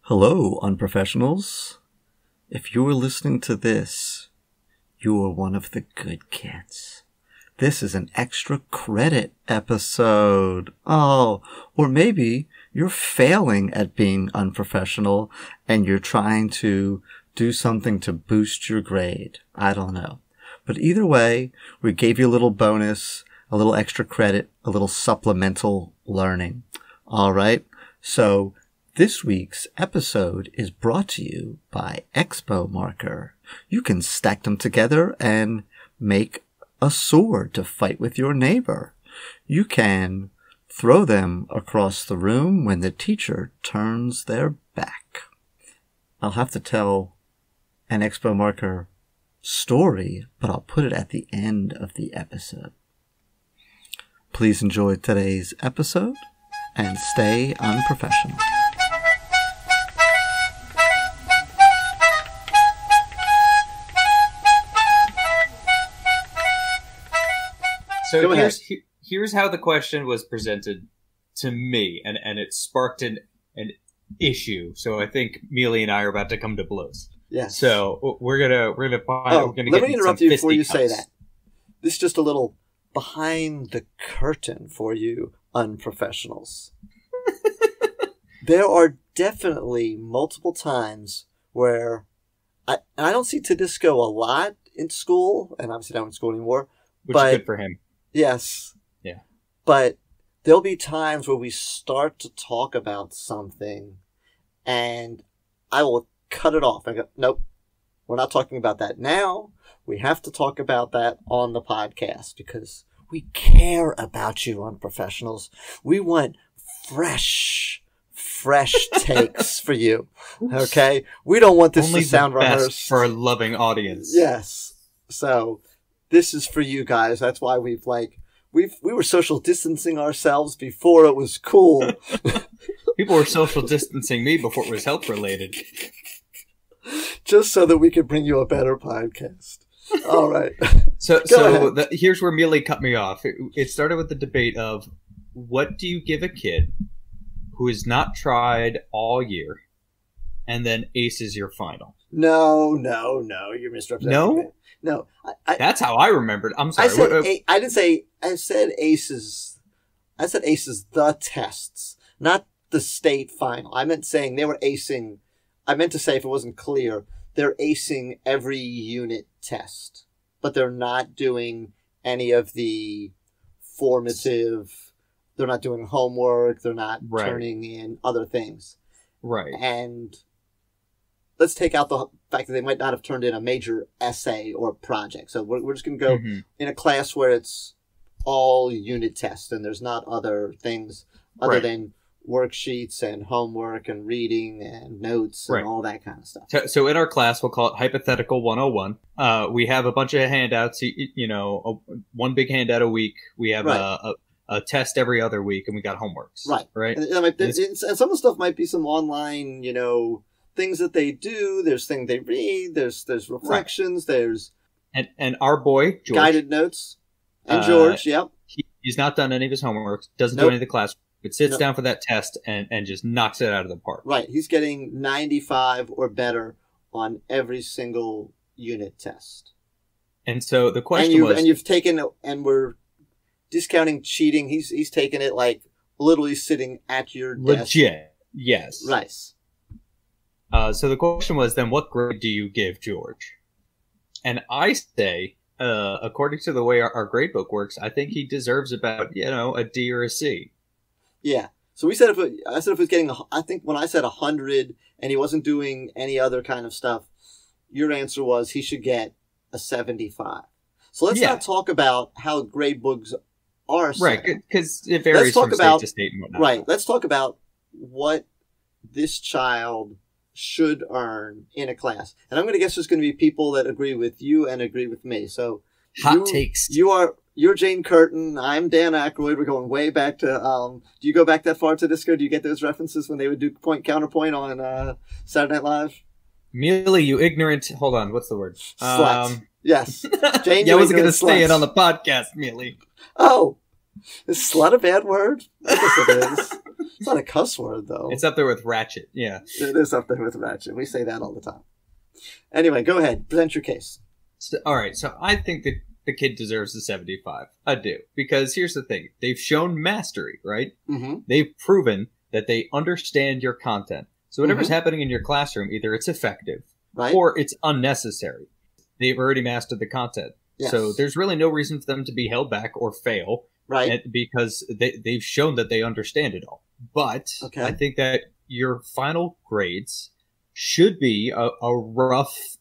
Hello, unprofessionals. If you are listening to this, you are one of the good kids. This is an extra credit episode. Oh, or maybe you're failing at being unprofessional and you're trying to do something to boost your grade. I don't know. But either way, we gave you a little bonus, a little extra credit, a little supplemental learning. All right. So this week's episode is brought to you by Expo Marker. You can stack them together and make a sword to fight with your neighbor. You can throw them across the room when the teacher turns their back. I'll have to tell an Expo Marker story, but I'll put it at the end of the episode. Please enjoy today's episode and stay unprofessional. So here's how the question was presented to me, and it sparked an issue. So I think Mealey and I are about to come to blows. Yeah. So we're gonna let me interrupt you before you say that. This is just a little behind the curtain for you unprofessionals. There are definitely multiple times where I don't see Tudisco a lot in school, and obviously not in school anymore. Which is good for him. Yes. Yeah. But there'll be times where we start to talk about something and I will cut it off. I go, nope, we're not talking about that now. We have to talk about that on the podcast because we care about you unprofessionals. We want fresh takes for you. Okay? We don't want this Only to sound the best rehearsed. for a loving audience. Yes. So this is for you guys. That's why we were social distancing ourselves before it was cool. People were social distancing me before it was health related. Just so that we could bring you a better podcast. All right. So here's where Mealey cut me off. It started with the debate of what do you give a kid who has not tried all year and then aces your final? No. You're misrepresenting. No? No. That's how I remembered. I'm sorry. I said aces. I said aces the tests, not the state final. I meant saying they were acing. I meant to say, if it wasn't clear, they're acing every unit test, but they're not doing any of the formative. They're not doing homework. They're not turning in other things. Right. And let's take out the fact that they might not have turned in a major essay or project. So we're just going to go in a class where it's all unit tests and there's not other things other than worksheets and homework and reading and notes and all that kind of stuff. So in our class, we'll call it Hypothetical 101. We have a bunch of handouts, one big handout a week. We have a test every other week, and we got homeworks. Right. And some of the stuff might be some online, things that they do. There's things they read. There's reflections. There's and our boy George, guided notes. And George, yep. He's not done any of his homework. Doesn't do any of the class. But sits down for that test and just knocks it out of the park. Right. He's getting 95 or better on every single unit test. And so the question was, and you've taken, and we're discounting cheating. He's taken it like literally sitting at your desk. Legit. Yes. Right. So the question was then, what grade do you give George? And I say, according to the way our grade book works, I think he deserves about, a D or a C. Yeah. So I said if it was getting, I think when I said 100 and he wasn't doing any other kind of stuff, your answer was he should get a 75. So let's not talk about how grade books are set. Right, because it varies from state to state and whatnot. Right. Let's talk about what this child should earn in a class. And I'm going to guess there's going to be people that agree with you and agree with me. So hot takes. You're Jane Curtin. I'm Dan Aykroyd. We're going way back to, do you go back that far to Tudisco? Do you get those references when they would do point counterpoint on Saturday Night Live? Mealey, you ignorant. Hold on. What's the word? Slut. Yes. Jane, I wasn't going to say it on the podcast, Mealey. Oh. Is slut a bad word? I guess it is. It's not a cuss word, though. It's up there with ratchet, yeah. It is up there with ratchet. We say that all the time. Anyway, go ahead. Present your case. So, all right, so I think that the kid deserves a 75. I do. Because here's the thing. They've shown mastery, right? Mm-hmm. They've proven that they understand your content. So whatever's happening in your classroom, either it's effective or it's unnecessary. They've already mastered the content. Yes. So there's really no reason for them to be held back or fail. Right. Because they've shown that they understand it all. But I think that your final grades should be a rough,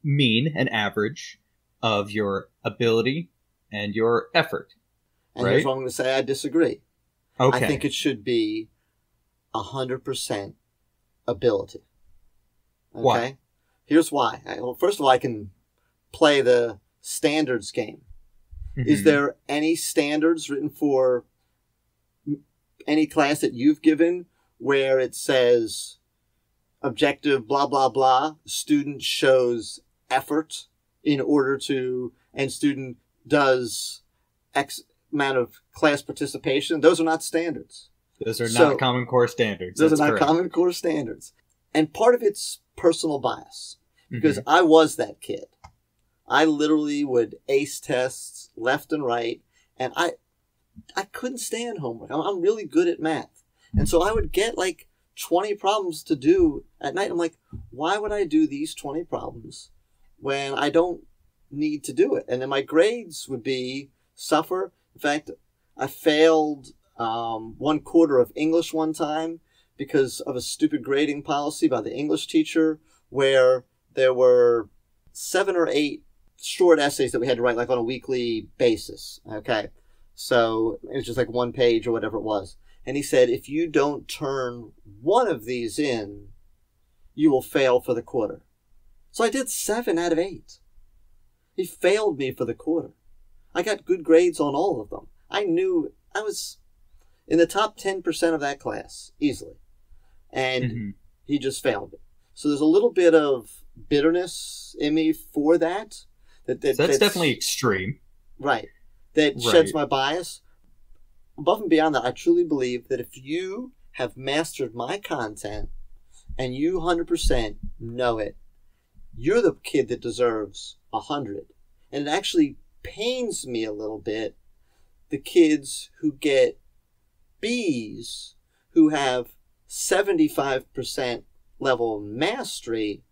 mean and average of your ability and your effort. And here's what I'm going to say. I disagree. Okay. I think it should be 100% ability. Okay? Why? Here's why. Well, first of all, I can play the standards game. Mm-hmm. Is there any standards written for any class that you've given where it says objective blah, blah, blah, student shows effort in order to, and student does X amount of class participation? Those are not standards. Those are not Common Core standards. Those are not Common Core standards. And part of it's personal bias. Because I was that kid. I literally would ace tests left and right. And I couldn't stand homework. I'm really good at math. And so I would get like 20 problems to do at night. I'm like, why would I do these 20 problems when I don't need to do it? And then my grades would suffer. In fact, I failed 1/4 of English one time because of a stupid grading policy by the English teacher where there were 7 or 8 short essays that we had to write like on a weekly basis. Okay. So it was just like 1 page or whatever it was. And he said, if you don't turn one of these in, you will fail for the quarter. So I did 7 out of 8. He failed me for the quarter. I got good grades on all of them. I knew I was in the top 10% of that class easily. And he just failed me. So there's a little bit of bitterness in me for that. So that's definitely extreme. Right. That sheds my bias. Above and beyond that, I truly believe that if you have mastered my content and you 100% know it, you're the kid that deserves 100. And it actually pains me a little bit, the kids who get B's, who have 75% level mastery,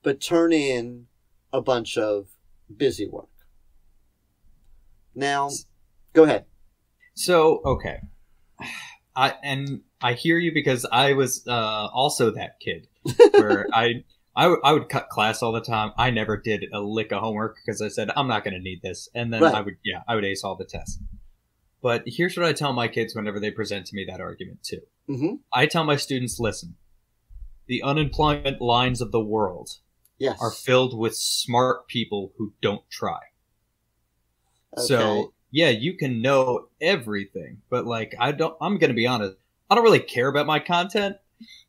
but turn in a bunch of busy work. Now, go ahead. So, okay. I hear you because I was also that kid where I would cut class all the time. I never did a lick of homework because I said, I'm not going to need this. And then I would ace all the tests. But here's what I tell my kids whenever they present to me that argument too. Mm-hmm. I tell my students, listen, the unemployment lines of the world are filled with smart people who don't try. Okay. So, yeah, you can know everything, but like, I'm going to be honest, I don't really care about my content.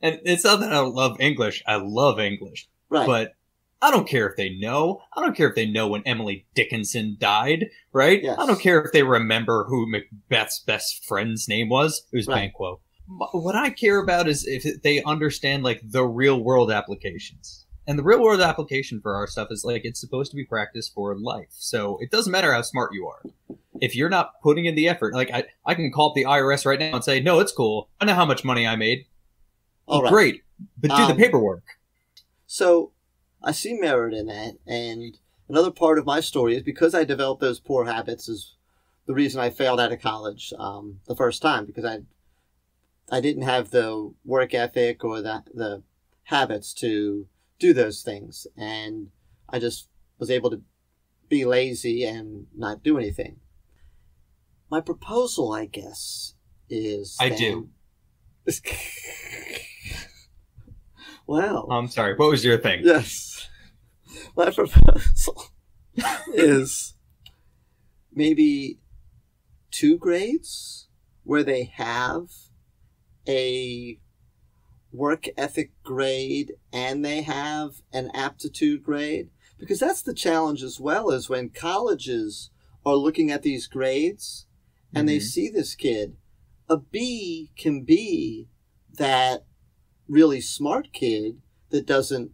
And it's not that I don't love English. I love English. Right. But I don't care if they know. I don't care if they know when Emily Dickinson died, right? Yes. I don't care if they remember who Macbeth's best friend's name was. It was Banquo. What I care about is if they understand, like, the real-world applications. And the real-world application for our stuff is, like, it's supposed to be practice for life. So it doesn't matter how smart you are. If you're not putting in the effort, like, I can call up the IRS right now and say, no, it's cool. I know how much money I made. Oh, right. Great. But do the paperwork. So I see merit in that. And another part of my story is because I developed those poor habits is the reason I failed out of college the first time, because I didn't have the work ethic or the habits to do those things. And I just was able to be lazy and not do anything. My proposal, I guess, is... I do. Wow. I'm sorry. What was your thing? Yes. My proposal is maybe 2 grades where they have a work ethic grade and they have an aptitude grade. Because that's the challenge as well, is when colleges are looking at these grades and they see this kid a B can be that really smart kid that doesn't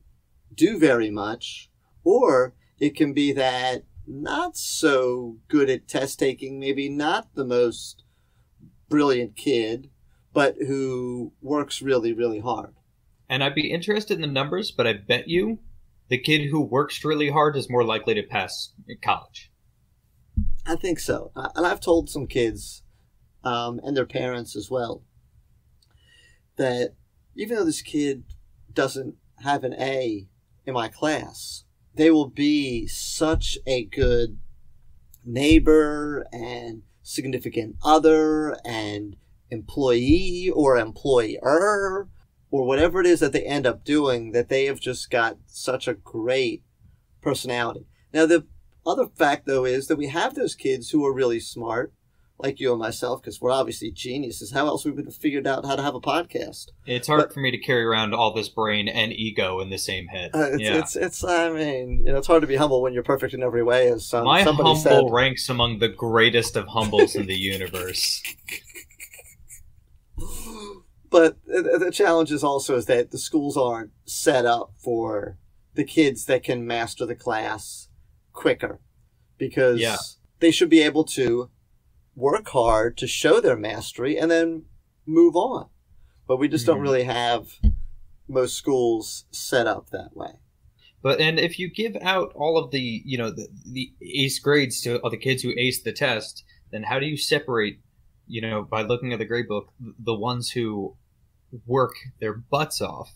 do very much, or it can be that not so good at test taking, maybe not the most brilliant kid, but who works really, really hard. And I'd be interested in the numbers, but I bet you the kid who works really hard is more likely to pass college. I think so. And I've told some kids, and their parents as well, that even though this kid doesn't have an A in my class, they will be such a good neighbor and significant other and employee or employer or whatever it is that they end up doing, that they have just got such a great personality. Now, the other fact, though, is that we have those kids who are really smart, like you and myself, because we're obviously geniuses. How else would we have figured out how to have a podcast? It's hard for me to carry around all this brain and ego in the same head. It's hard to be humble when you're perfect in every way, as my somebody humble said. ranks among the greatest of humbles in the universe. But the challenge is also is that the schools aren't set up for the kids that can master the class quicker, because they should be able to work hard to show their mastery and then move on. But we just don't really have most schools set up that way. And if you give out all of the the ace grades to all the kids who ace the test, then how do you separate, by looking at the grade book, the ones who work their butts off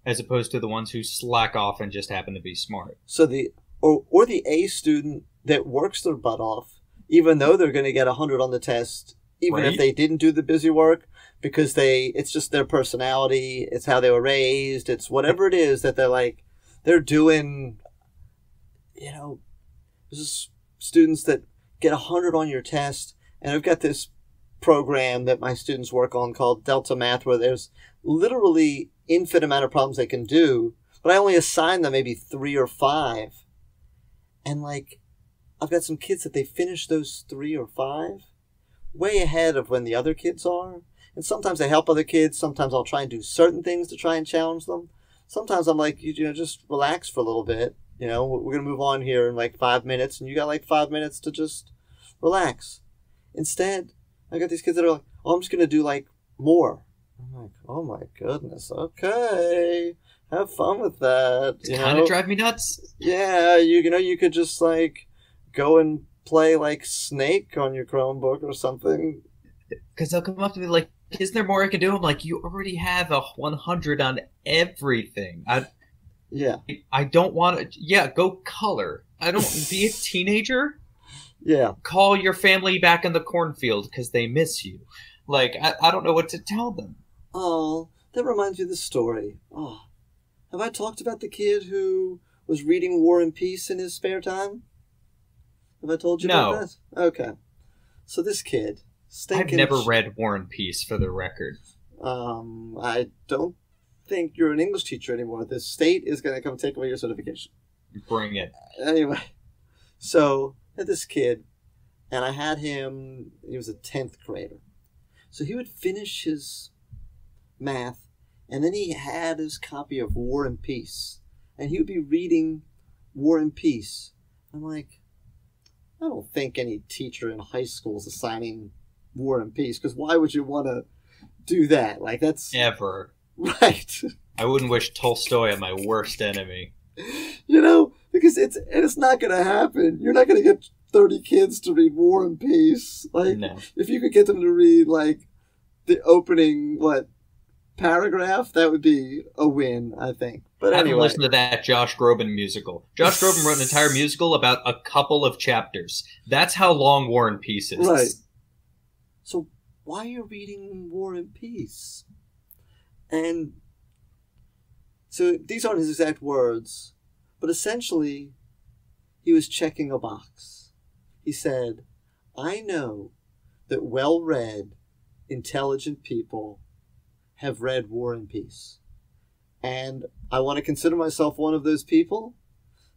as opposed to the ones who slack off and just happen to be smart? So the A student that works their butt off, even though they're going to get 100 on the test, even if they didn't do the busy work, because it's just their personality, it's how they were raised, it's whatever it is that they're doing, there's students that get 100 on your test, and I've got this program that my students work on called Delta Math, where there's literally infinite amount of problems they can do, but I only assign them maybe 3 or 5. And I've got some kids that they finish those 3 or 5 way ahead of when the other kids are. And sometimes I help other kids. Sometimes I'll try and do certain things to try and challenge them. Sometimes I'm like, just relax for a little bit. We're going to move on here in 5 minutes, and you got 5 minutes to just relax. Instead, I got these kids that are like, oh, I'm just going to do more. I'm like, oh my goodness, okay. Have fun with that. It's kind of drive me nuts. Yeah, you could just go and play Snake on your Chromebook or something. Because they'll come up to me like, isn't there more I can do? I'm like, you already have a 100 on everything. I don't want to. Yeah, go color. I don't be a teenager. Yeah. Call your family back in the cornfield because they miss you. I don't know what to tell them. Oh, that reminds me of the story. Oh, have I talked about the kid who was reading War and Peace in his spare time? Have I told you about that? Okay. So this kid, I've never read War and Peace, for the record. I don't think you're an English teacher anymore. The state is going to come take away your certification. Bring it. Anyway, so I had this kid, and I had him, he was a 10th grader. So he would finish his math, and then he had his copy of War and Peace, and he would be reading War and Peace. I'm like, I don't think any teacher in high school is assigning War and Peace, because why would you want to do that? That's... Ever. Right. I wouldn't wish Tolstoy on my worst enemy. Because it's not going to happen. You're not going to get 30 kids to read War and Peace. No. If you could get them to read, the opening, paragraph, that would be a win, I think. But anyway. I haven't listened to that Josh Groban musical. Josh Groban wrote an entire musical about a couple of chapters. That's how long War and Peace is. Right. So why are you reading War and Peace? And so these aren't his exact words, but essentially he was checking a box. He said, I know that well-read, intelligent people have read War and Peace. And I want to consider myself one of those people,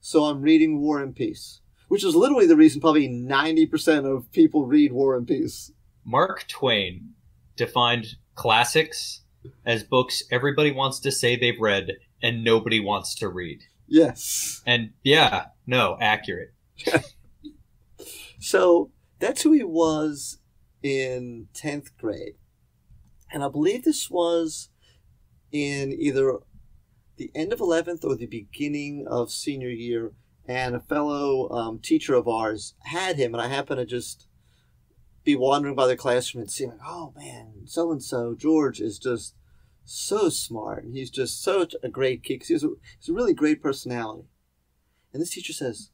so I'm reading War and Peace. Which is literally the reason probably 90% of people read War and Peace. Mark Twain defined classics as books everybody wants to say they've read and nobody wants to read. Yes. And yeah, no, accurate. So that's who he was in 10th grade. And I believe this was in either the end of 11th or the beginning of senior year. And a fellow teacher of ours had him, and I happened to just be wandering by the classroom and seeing, like, oh man, so-and-so, George, is just so smart. And he's just such a great kid, because he's a really great personality. And this teacher says,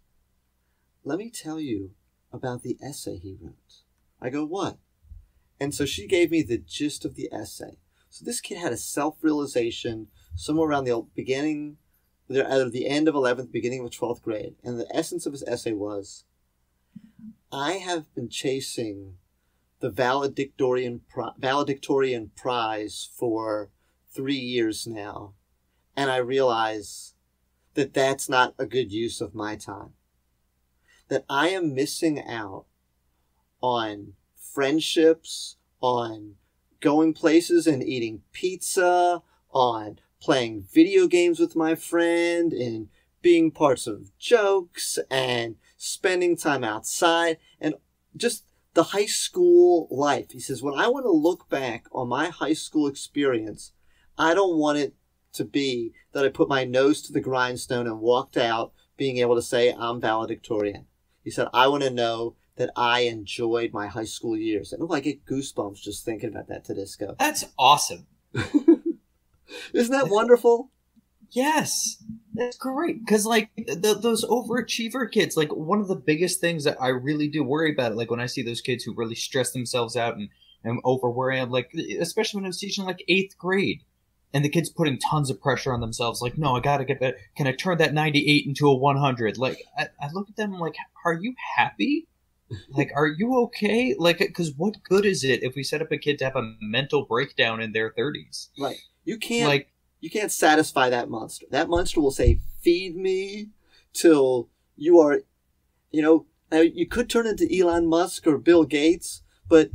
let me tell you about the essay he wrote. I go, what? And so she gave me the gist of the essay. So this kid had a self-realization somewhere around the beginning, either the end of 11th, beginning of 12th grade. And the essence of his essay was, I have been chasing the valedictorian prize for 3 years now. And I realize that that's not a good use of my time. That I am missing out on friendships, on going places and eating pizza, on playing video games with my friend, and being parts of jokes, and spending time outside, and just the high school life. He says, when I want to look back on my high school experience, I don't want it to be that I put my nose to the grindstone and walked out being able to say I'm valedictorian. He said, I want to know that I enjoyed my high school years. And I get goosebumps just thinking about that, Tudisco. That's awesome. Isn't that wonderful? Yes, that's great. Because, like, those overachiever kids, like, one of the biggest things that I really do worry about, like, when I see those kids who really stress themselves out and over worry, I'm like, especially when I was teaching, like, 8th grade, and the kids putting tons of pressure on themselves, like, no, I gotta get that. Can I turn that 98 into a 100? Like, I look at them like, are you happy? Like, are you okay? Like, because what good is it if we set up a kid to have a mental breakdown in their 30s? Right. You can't satisfy that monster. That monster will say, feed me till you are, now you could turn into Elon Musk or Bill Gates, but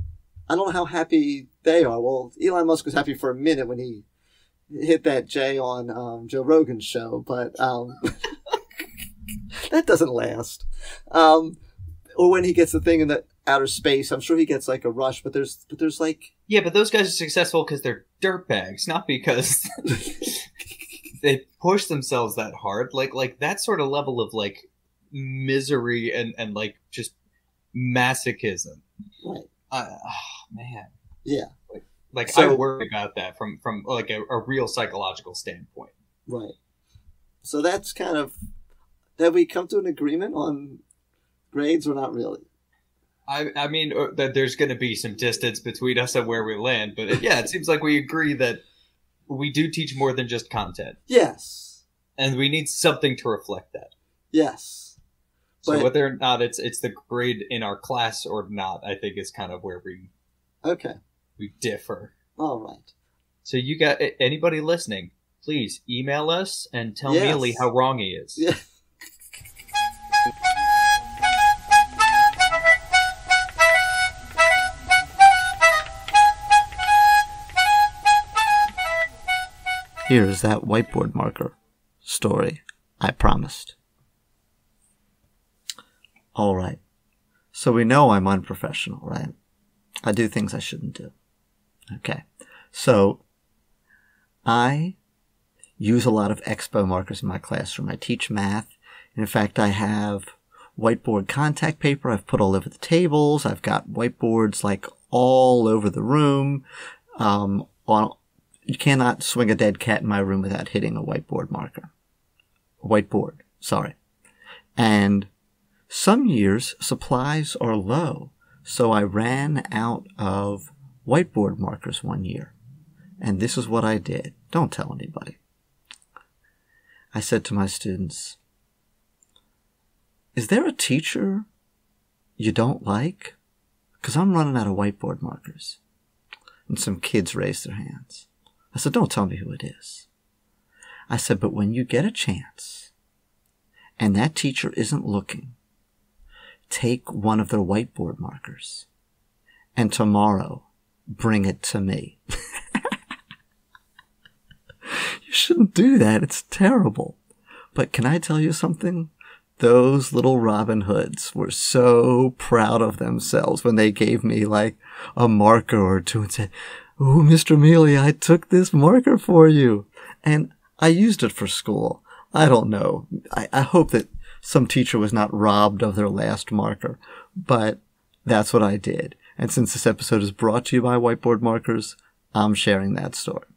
I don't know how happy they are. Well, Elon Musk was happy for a minute when he hit that J on Joe Rogan's show, but that doesn't last. Or when he gets the thing in the outer space, I'm sure he gets like a rush, but there's like... Yeah, but those guys are successful because they're dirtbags, not because they push themselves that hard. Like that sort of level of like misery and like just masochism. Right. Oh, man. Yeah. Like I worry about that from like a real psychological standpoint. Right. So that's kind of... Have we come to an agreement on grades or not really? I mean, that there's going to be some distance between us and where we land, but yeah, it seems like we agree that we do teach more than just content. Yes. And we need something to reflect that. Yes. So whether or not it's the grade in our class or not, I think is kind of where we differ. All right. So you got anybody listening, please email us and tell Mealey how wrong he is. Yeah. Here is that whiteboard marker story I promised. All right. So we know I'm unprofessional, right? I do things I shouldn't do. Okay. So I use a lot of expo markers in my classroom. I teach math. In fact, I have whiteboard contact paper I've put all over the tables. I've got whiteboards like all over the room. You cannot swing a dead cat in my room without hitting a whiteboard marker. Whiteboard, sorry. And some years supplies are low, so I ran out of whiteboard markers one year. And this is what I did. Don't tell anybody. I said to my students, is there a teacher you don't like? Because I'm running out of whiteboard markers. And some kids raised their hands. I said, don't tell me who it is. I said, but when you get a chance and that teacher isn't looking, take one of their whiteboard markers and tomorrow bring it to me. You shouldn't do that. It's terrible. But can I tell you something? Those little Robin Hoods were so proud of themselves when they gave me like a marker or two and said, "Ooh, Mr. Mealey, I took this marker for you." And I used it for school. I don't know. I hope that some teacher was not robbed of their last marker, but that's what I did. And since this episode is brought to you by Whiteboard Markers, I'm sharing that story.